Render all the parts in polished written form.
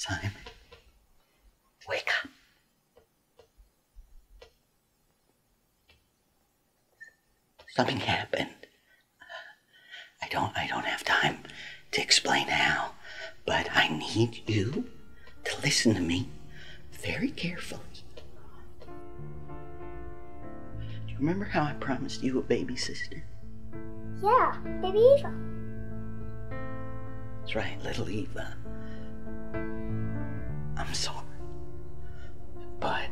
Simon, wake up. Something happened. I don't have time to explain how, but I need you to listen to me very carefully. Do you remember how I promised you a baby sister? Yeah, baby Eva. That's right, little Eva. I'm sorry. But,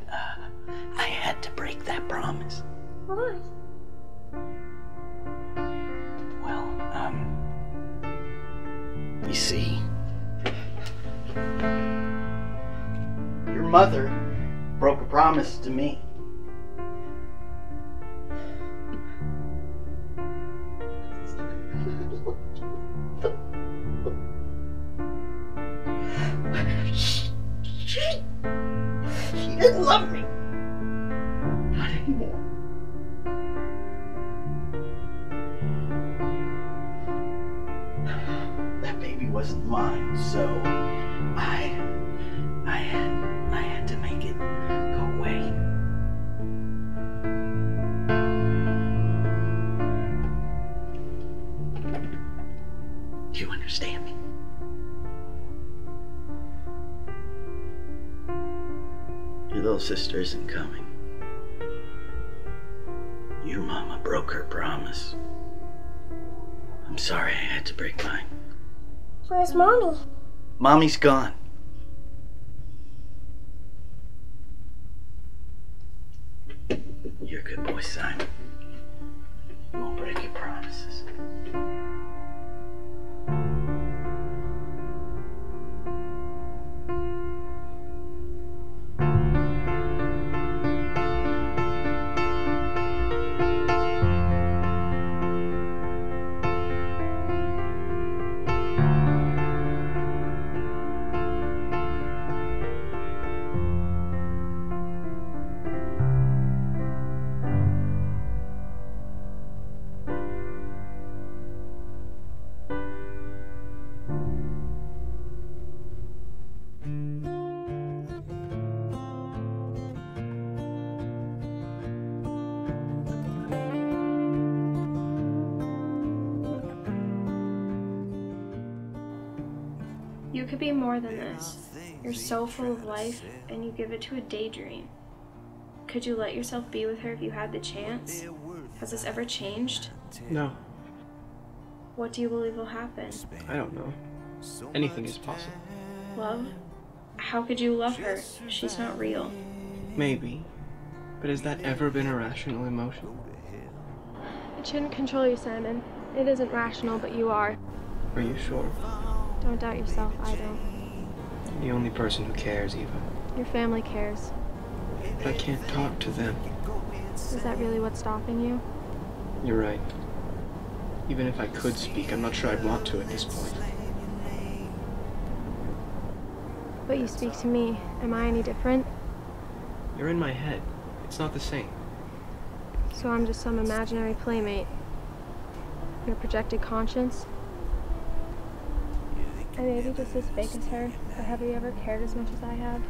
I had to break that promise. Why? Well, you see, your mother broke a promise to me. She didn't love me. Not anymore. That baby wasn't mine, so I had to make it go away. Do you understand me? Your little sister isn't coming. Your mama broke her promise. I'm sorry I had to break mine. Where's Mommy? Mommy's gone. You're a good boy, Simon. You won't break your promises. You could be more than this. You're so full of life, and you give it to a daydream. Could you let yourself be with her if you had the chance? Has this ever changed? No, What do you believe will happen? I don't know. Anything is possible. Love? How could you love her? She's not real. Maybe. But has that ever been a rational emotion? It shouldn't control you, Simon. It isn't rational, but you are. Are you sure? Don't doubt yourself, I don't. You're the only person who cares, Eva. Your family cares. But I can't talk to them. Is that really what's stopping you? You're right. Even if I could speak, I'm not sure I'd want to at this point. But you speak to me. Am I any different? You're in my head. It's not the same. So I'm just some imaginary playmate. Your projected conscience? I may be just as fake as her, but have you ever cared as much as I have?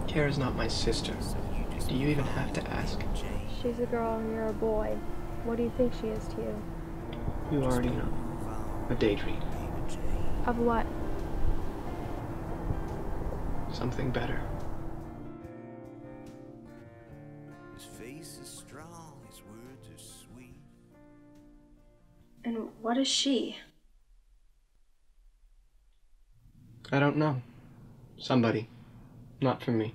Kara's not my sister. Do you even have to ask? She's a girl and you're a boy. What do you think she is to you? You already know. A daydream. Of what? Something better. His face is strong, his words are sweet. And what is she? I don't know. Somebody. Not for me.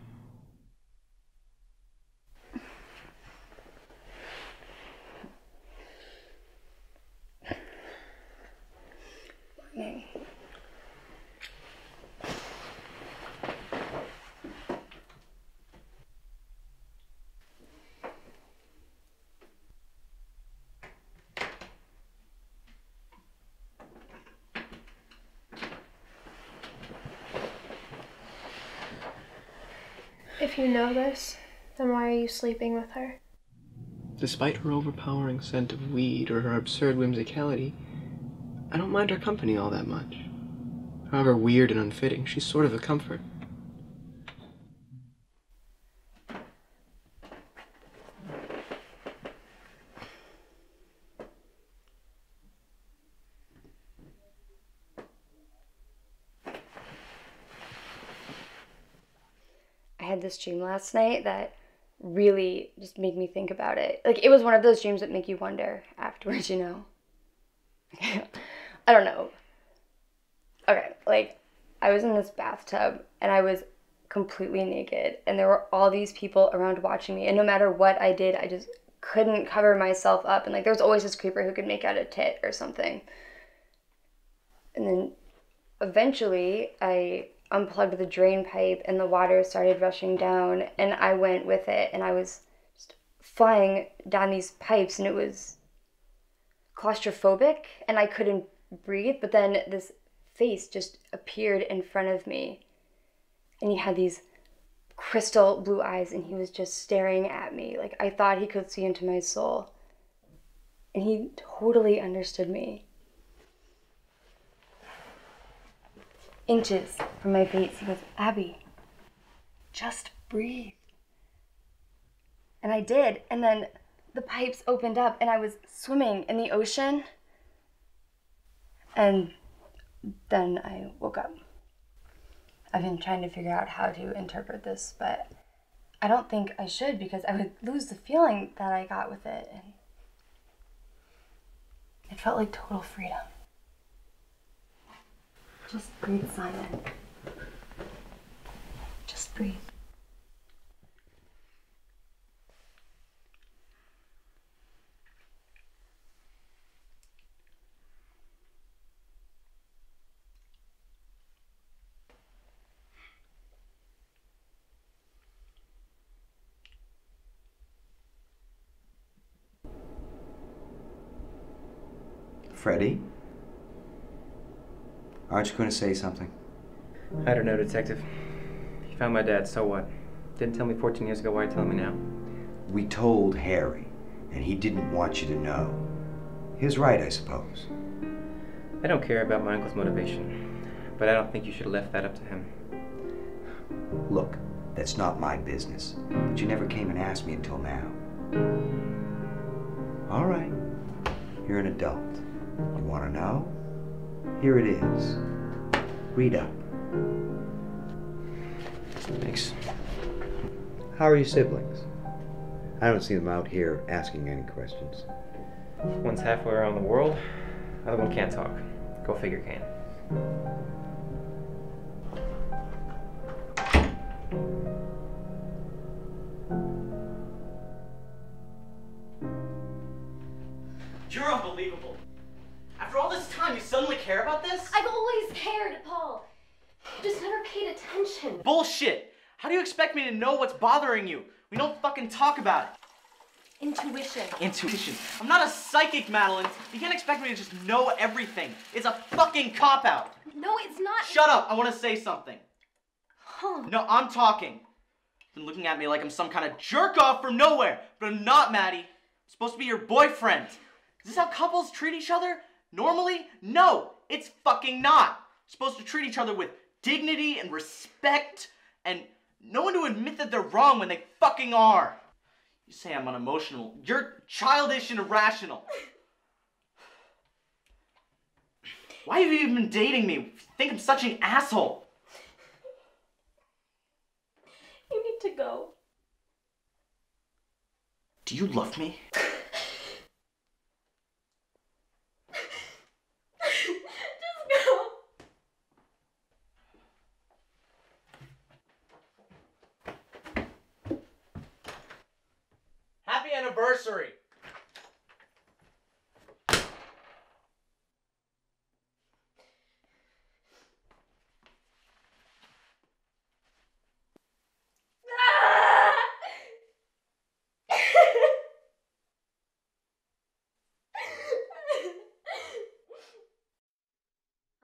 If you know this, then why are you sleeping with her? Despite her overpowering scent of weed or her absurd whimsicality, I don't mind her company all that much. However weird and unfitting, she's sort of a comfort. I had this dream last night that really just made me think about it. Like, it was one of those dreams that make you wonder afterwards, you know? I don't know. Okay, like, I was in this bathtub and I was completely naked and there were all these people around watching me, and no matter what I did, I just couldn't cover myself up, and like there was always this creeper who could make out a tit or something. And then eventually I unplugged the drain pipe and the water started rushing down, and I went with it, and I was just flying down these pipes, and it was claustrophobic and I couldn't breathe. But then this face just appeared in front of me, and he had these crystal blue eyes, and he was just staring at me like I thought he could see into my soul, and he totally understood me. Inches from my face, he goes, "Abby, just breathe." And I did, and then the pipes opened up and I was swimming in the ocean, and then I woke up. I've been trying to figure out how to interpret this, but I don't think I should, because I would lose the feeling that I got with it, and it felt like total freedom. Just breathe, Simon. Just breathe. Freddie? Aren't you going to say something? I don't know, Detective. He found my dad, so what? Didn't tell me 14 years ago, why are you telling me now? We told Harry, and he didn't want you to know. He was right, I suppose. I don't care about my uncle's motivation, but I don't think you should have left that up to him. Look, that's not my business, but you never came and asked me until now. All right, you're an adult. You want to know? Here it is. Read up. Thanks. How are your siblings? I don't see them out here asking any questions. One's halfway around the world, other one can't talk. Go figure can. You're unbelievable. After all this time, you suddenly care about this? I've always cared, Paul. You just never paid attention. Bullshit! How do you expect me to know what's bothering you? We don't fucking talk about it. Intuition. Intuition. I'm not a psychic, Madeline. You can't expect me to just know everything. It's a fucking cop-out. No, it's not. Shut up, I want to say something. Huh. No, I'm talking. You've been looking at me like I'm some kind of jerk-off from nowhere, but I'm not, Maddie. I'm supposed to be your boyfriend. Is this how couples treat each other? Normally? No, it's fucking not. You're supposed to treat each other with dignity and respect, and no one to admit that they're wrong when they fucking are. You say I'm unemotional. You're childish and irrational. Why have you even been dating me? You think I'm such an asshole? You need to go. Do you love me? Just go. Happy anniversary!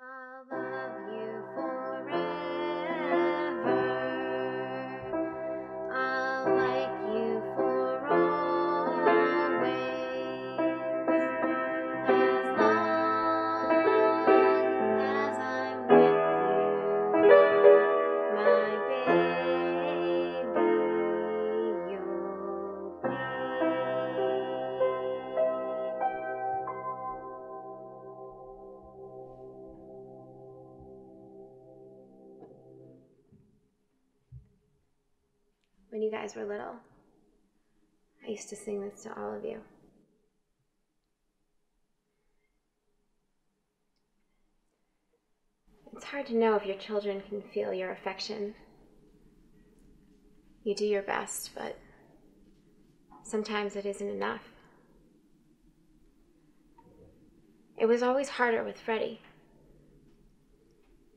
I'll love you forever. I'll like you for always. when you guys were little. I used to sing this to all of you. It's hard to know if your children can feel your affection. You do your best, but sometimes it isn't enough. It was always harder with Freddie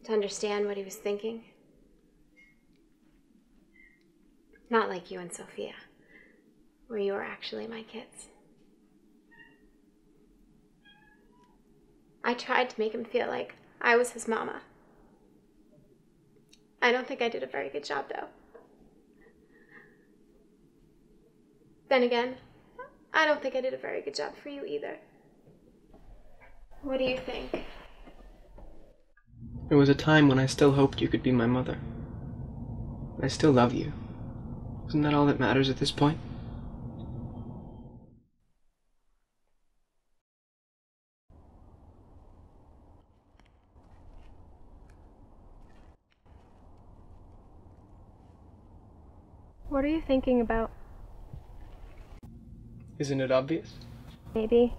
to understand what he was thinking. Not like you and Sophia, where you were actually my kids. I tried to make him feel like I was his mama. I don't think I did a very good job, though. Then again, I don't think I did a very good job for you either. What do you think? There was a time when I still hoped you could be my mother. I still love you. Isn't that all that matters at this point? What are you thinking about? Isn't it obvious? Maybe.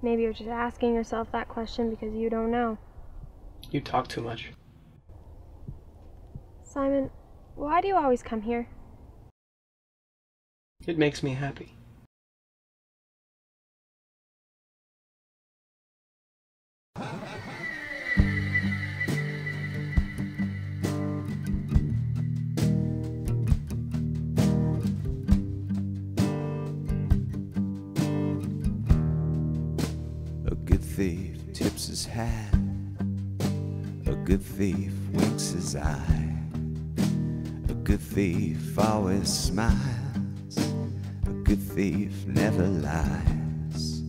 Maybe you're just asking yourself that question because you don't know. You talk too much. Simon, why do you always come here? It makes me happy. A good thief tips his hat. A good thief winks his eye. A good thief always smiles. A good thief never lies.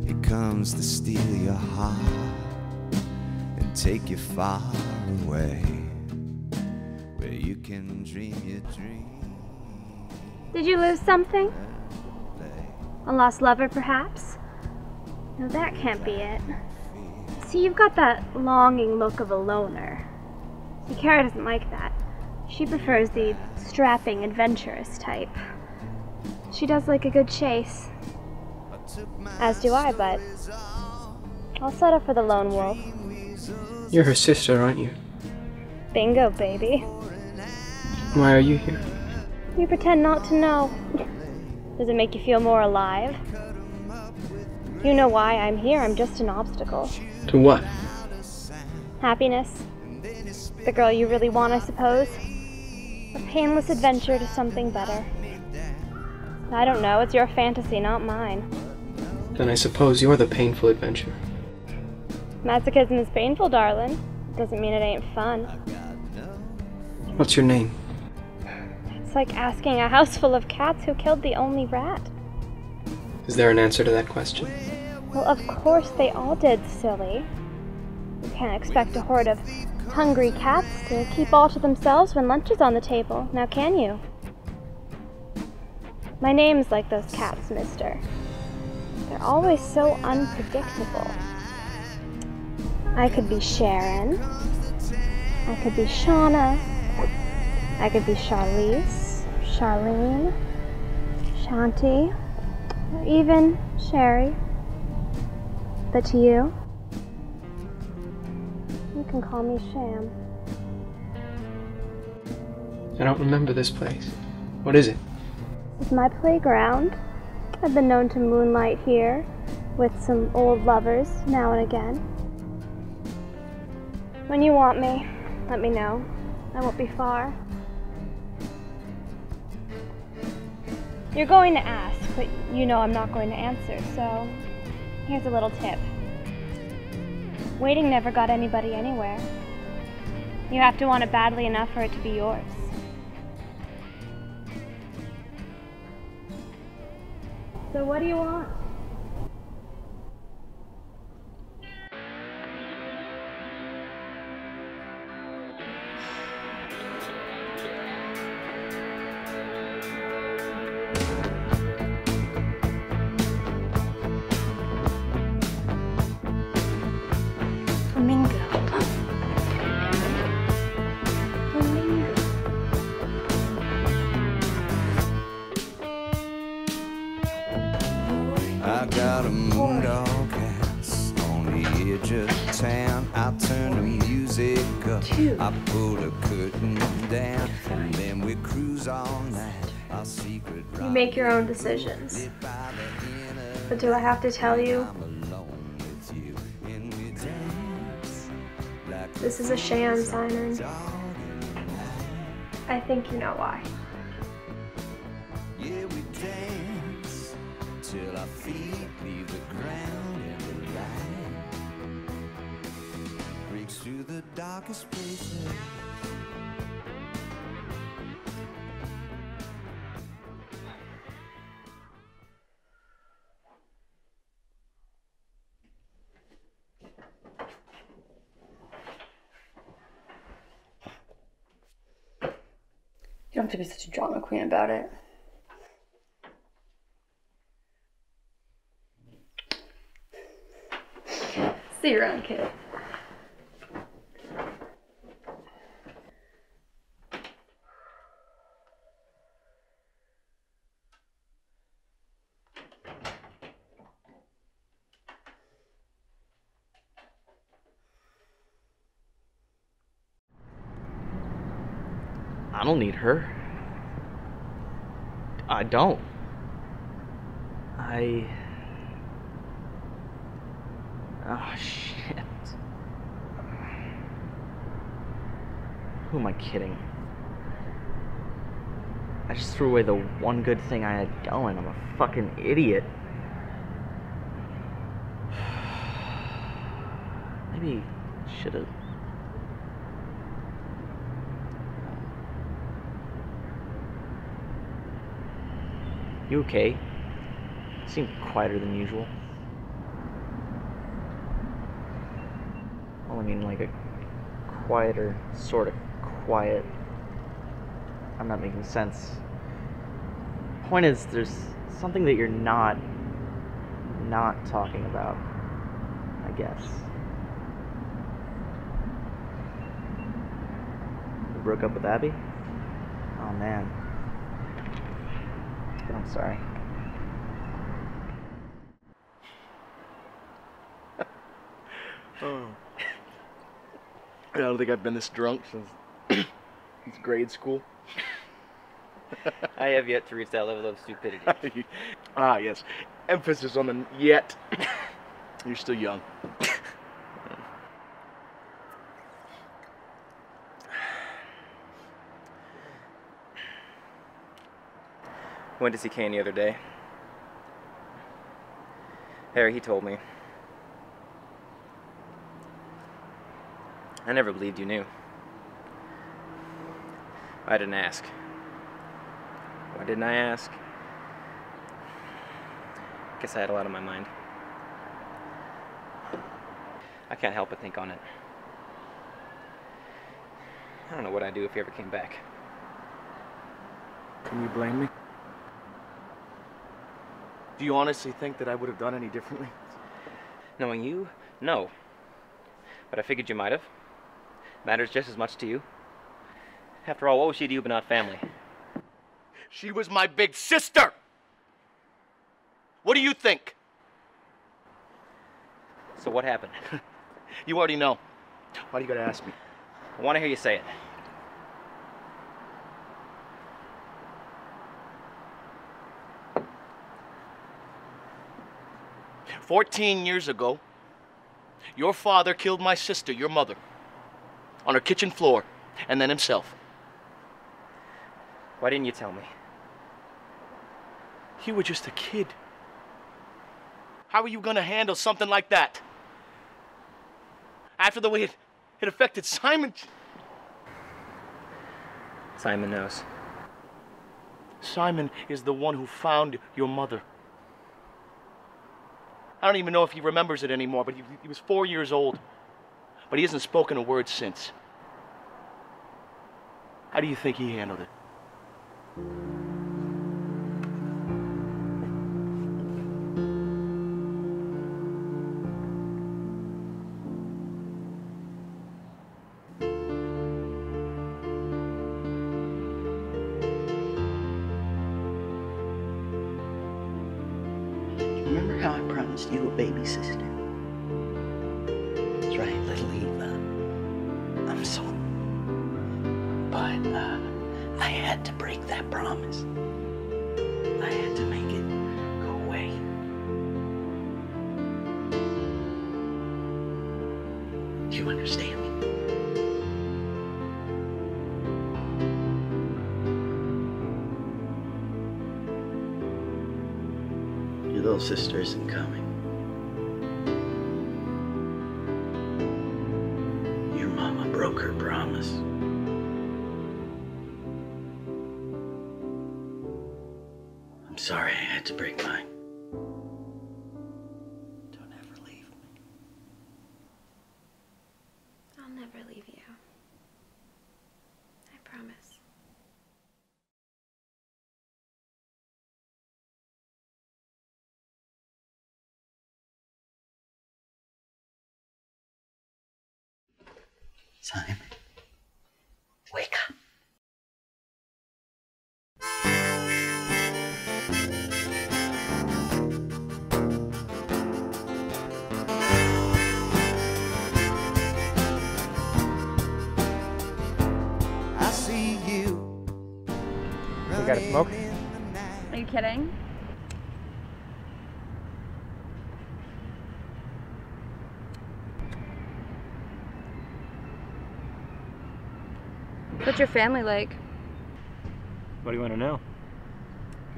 He comes to steal your heart and take you far away, where you can dream your dream. Did you lose something? A lost lover, perhaps? No, that can't be it. See, you've got that longing look of a loner. See, Kara doesn't like that. She prefers the strapping, adventurous type. She does like a good chase. As do I, but I'll settle for the lone wolf. You're her sister, aren't you? Bingo, baby. Why are you here? You pretend not to know. Does it make you feel more alive? You know why I'm here. I'm just an obstacle. To what? Happiness. The girl you really want, I suppose. A painless adventure to something better. I don't know. It's your fantasy, not mine. Then I suppose you're the painful adventure. Masochism is painful, darling. Doesn't mean it ain't fun. What's your name? It's like asking a house full of cats who killed the only rat. Is there an answer to that question? Well, of course they all did, silly. You can't expect a horde of hungry cats to keep all to themselves when lunch is on the table, now can you? My name's like those cats, mister. They're always so unpredictable. I could be Sharon. I could be Shauna. I could be Charlize, Charlene, Shanti, or even Sherry. But to you can call me Sham. I don't remember this place. What is it? It's my playground. I've been known to moonlight here with some old lovers now and again. When you want me, let me know. I won't be far. You're going to ask, but you know I'm not going to answer, so here's a little tip. Waiting never got anybody anywhere. You have to want it badly enough for it to be yours. So what do you want? got a moondog house on the edge of town. I turn the music up, I pull the curtain down, and then we cruise all night. Our secret You make your own decisions. But do I have to tell you? This is a sham, Simon. I think you know why. Yeah, we dance till our feet leave the ground, and the light breaks through the darkest places. You don't have to be such a drama queen about it. See you around, kid. I don't need her. I don't. Oh, shit. Who am I kidding? I just threw away the one good thing I had going. I'm a fucking idiot. Maybe should've. You okay? You seem quieter than usual. Well, I mean, like a quieter, sort of quiet. I'm not making sense. Point is, there's something that you're not talking about, I guess. You broke up with Abby? Oh, man. I'm sorry. Oh. I don't think I've been this drunk since grade school. I have yet to reach that level of stupidity. Ah, yes. Emphasis on the yet. You're still young. Went to see Kane the other day. Harry, he told me. I never believed you knew. I didn't ask. Why didn't I ask? Guess I had a lot on my mind. I can't help but think on it. I don't know what I'd do if he ever came back. Can you blame me? Do you honestly think that I would have done any differently? Knowing you, no. But I figured you might have. Matters just as much to you. After all, what was she to you but not family? She was my big sister! What do you think? So what happened? You already know. Why do you gotta ask me? I want to hear you say it. "14 years ago, your father killed my sister, your mother, on her kitchen floor, and then himself." Why didn't you tell me? You were just a kid. How were you gonna handle something like that? After the way it affected Simon. Simon knows. Simon is the one who found your mother. I don't even know if he remembers it anymore, but he was 4 years old. But he hasn't spoken a word since. How do you think he handled it? Remember how I promised promised you a baby sister. That's right, little Eva. I'm sorry. But, I had to break that promise. I had to make it go away. Do you understand me? Your little sister isn't coming. Your mama broke her promise. I'm sorry I had to break mine. Don't ever leave me. I'll never leave you. I promise. Simon, wake up. I see you. You got a smoke? Are you kidding? What's your family like? What do you want to know?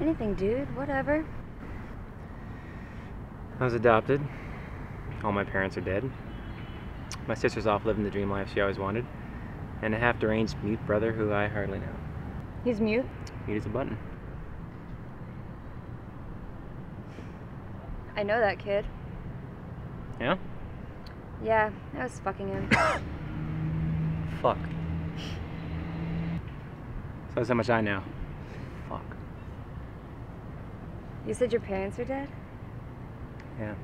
Anything, dude. Whatever. I was adopted. All my parents are dead. My sister's off living the dream life she always wanted. And a half-deranged mute brother who I hardly know. He's mute? Mute as a button. I know that kid. Yeah? Yeah, I was fucking him. Fuck. So that's how much I know. Fuck. You said your parents are dead? Yeah.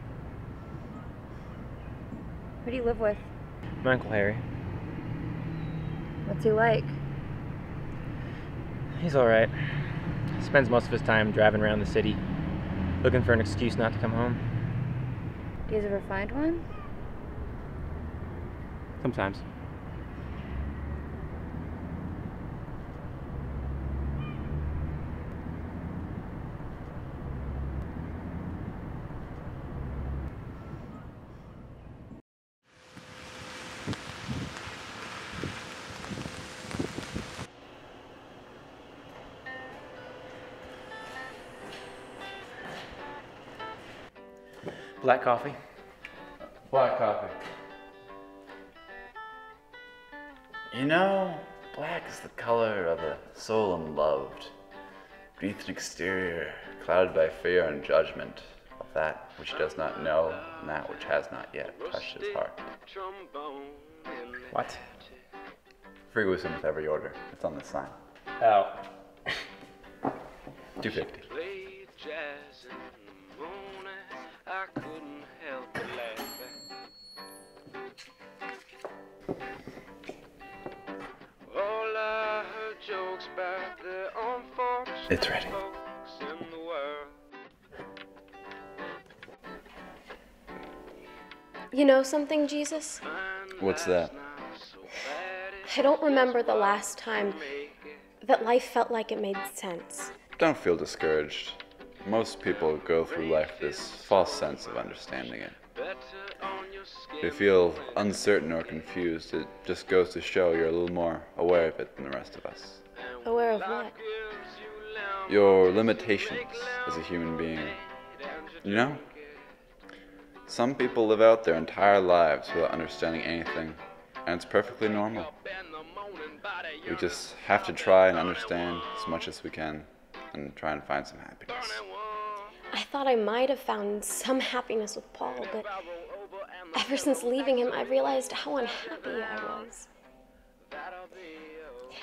Who do you live with? My Uncle Harry. What's he like? He's alright. Spends most of his time driving around the city, looking for an excuse not to come home. Do you guys ever find one? Sometimes. Black coffee. Black coffee. You know, black is the color of a soul unloved, beneath an exterior clouded by fear and judgment of that which does not know and that which has not yet touched his heart. What? Free wisdom with every order. It's on the sign. Oh. $2.50. It's ready. You know something, Jesus? What's that? I don't remember the last time that life felt like it made sense. Don't feel discouraged. Most people go through life with this false sense of understanding it. If you feel uncertain or confused, it just goes to show you're a little more aware of it than the rest of us. Aware of what? Your limitations as a human being. You know, some people live out their entire lives without understanding anything, and it's perfectly normal. We just have to try and understand as much as we can and try and find some happiness. I thought I might have found some happiness with Paul, but ever since leaving him, I realized how unhappy I was.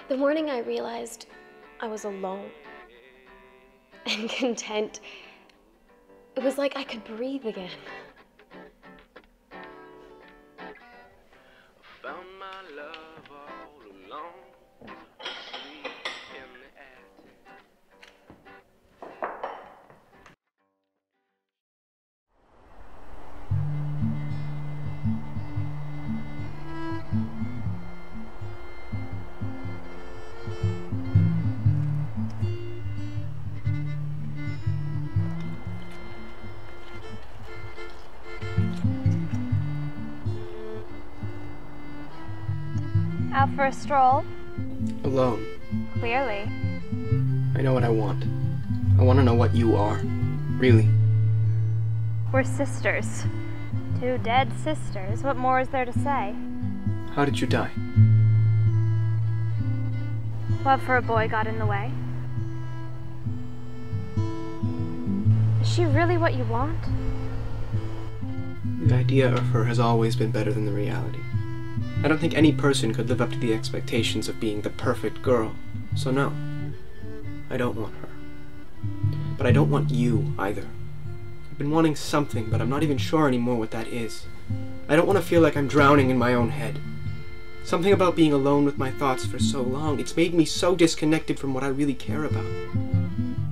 The morning I realized I was alone and content, it was like I could breathe again. Out for a stroll? Alone. Clearly. I know what I want. I want to know what you are. Really. We're sisters. Two dead sisters. What more is there to say? How did you die? Love for a boy got in the way. Is she really what you want? The idea of her has always been better than the reality. I don't think any person could live up to the expectations of being the perfect girl. So no, I don't want her. But I don't want you either. I've been wanting something, but I'm not even sure anymore what that is. I don't want to feel like I'm drowning in my own head. Something about being alone with my thoughts for so long, it's made me so disconnected from what I really care about.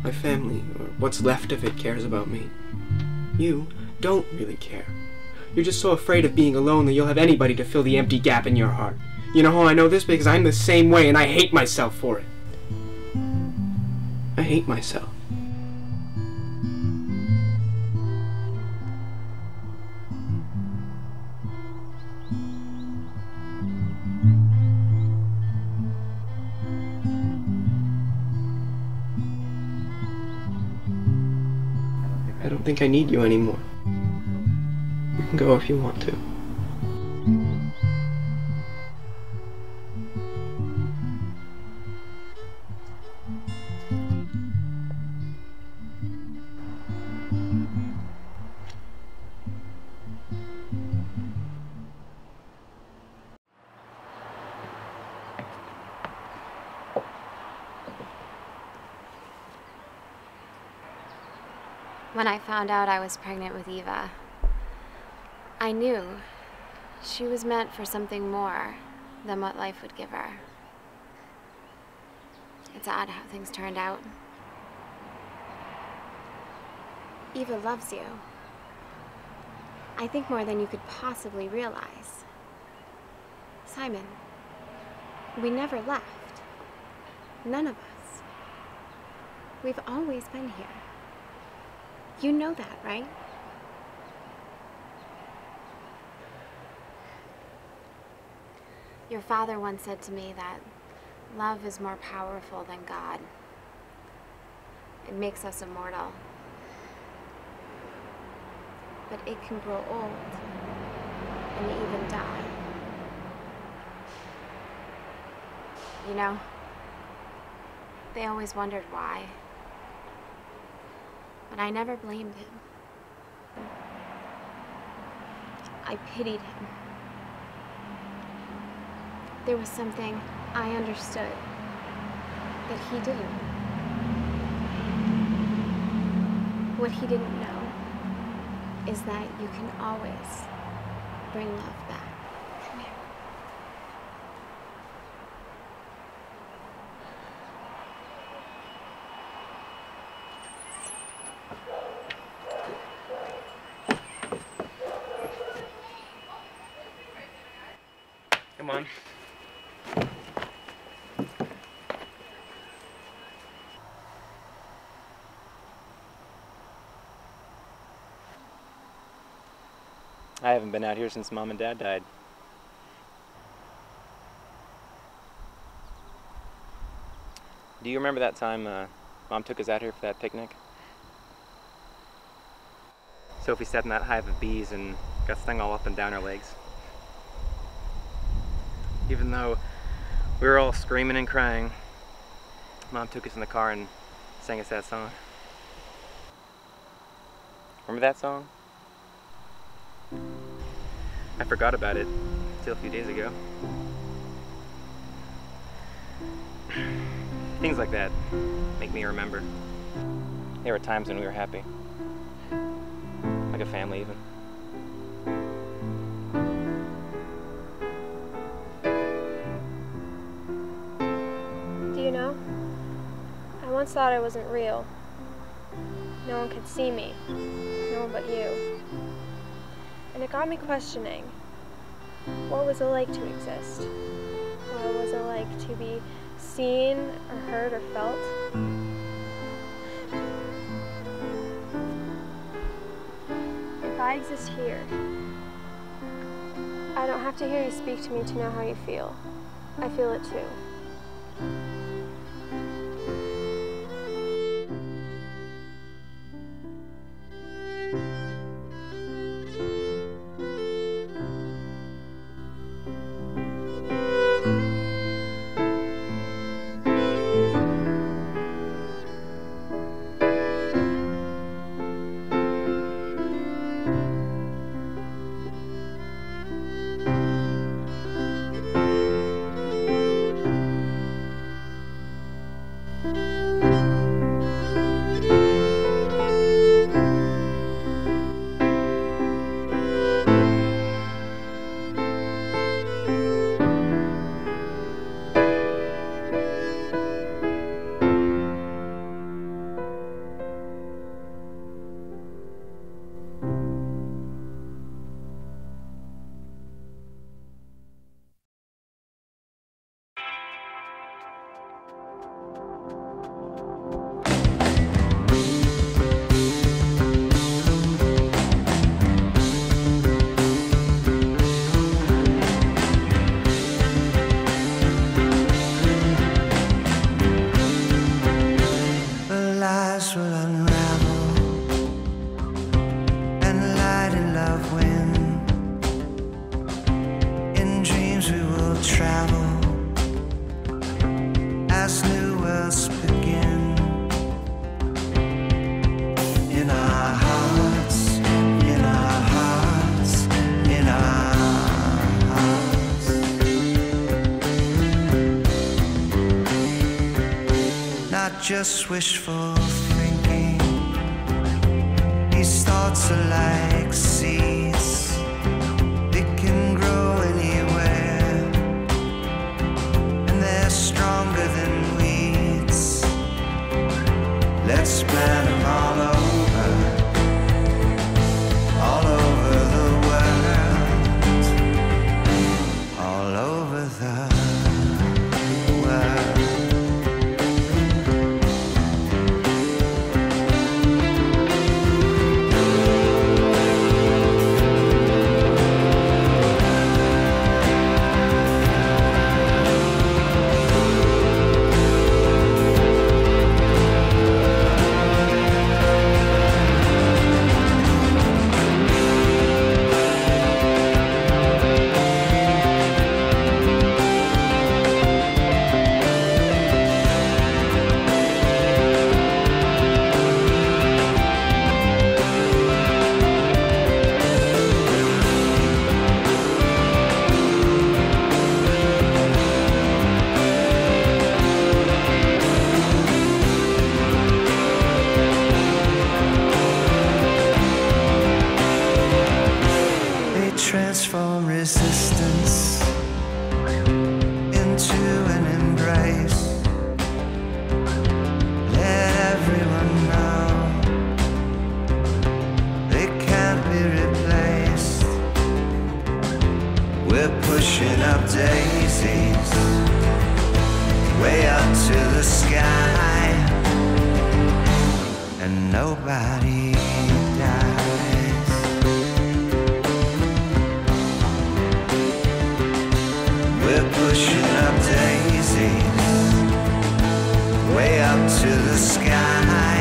My family, or what's left of it, cares about me. You don't really care. You're just so afraid of being alone that you'll have anybody to fill the empty gap in your heart. You know how I know this? Because I'm the same way, and I hate myself for it. I hate myself. I don't think I need you anymore. You can go if you want to. When I found out I was pregnant with Eva, I knew she was meant for something more than what life would give her. It's odd how things turned out. Eva loves you. I think more than you could possibly realize. Simon, we never left. None of us. We've always been here. You know that, right? Your father once said to me that love is more powerful than God. It makes us immortal. But it can grow old and even die. You know, they always wondered why. But I never blamed him. I pitied him. There was something I understood that he didn't. What he didn't know is that you can always bring love back. Come here. Come on. I haven't been out here since Mom and Dad died. Do you remember that time Mom took us out here for that picnic? Sophie sat in that hive of bees and got stung all up and down her legs. Even though we were all screaming and crying, Mom took us in the car and sang us that song. Remember that song? I forgot about it until a few days ago. Things like that make me remember. There were times when we were happy. Like a family even. Do you know? I once thought I wasn't real. No one could see me. No one but you. And it got me questioning, what was it like to exist? What was it like to be seen or heard or felt? If I exist here, I don't have to hear you speak to me to know how you feel. I feel it too. Just wishful thinking. These thoughts are like seeds, they can grow anywhere, and they're stronger than weeds. Let's plant them all over the world, all over the world. Transform resistance into an embrace. Let everyone know they can't be replaced. We're pushing up daisies way up to the sky, and nobody dies. We're pushing up daisies way up to the sky,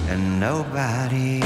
and nobody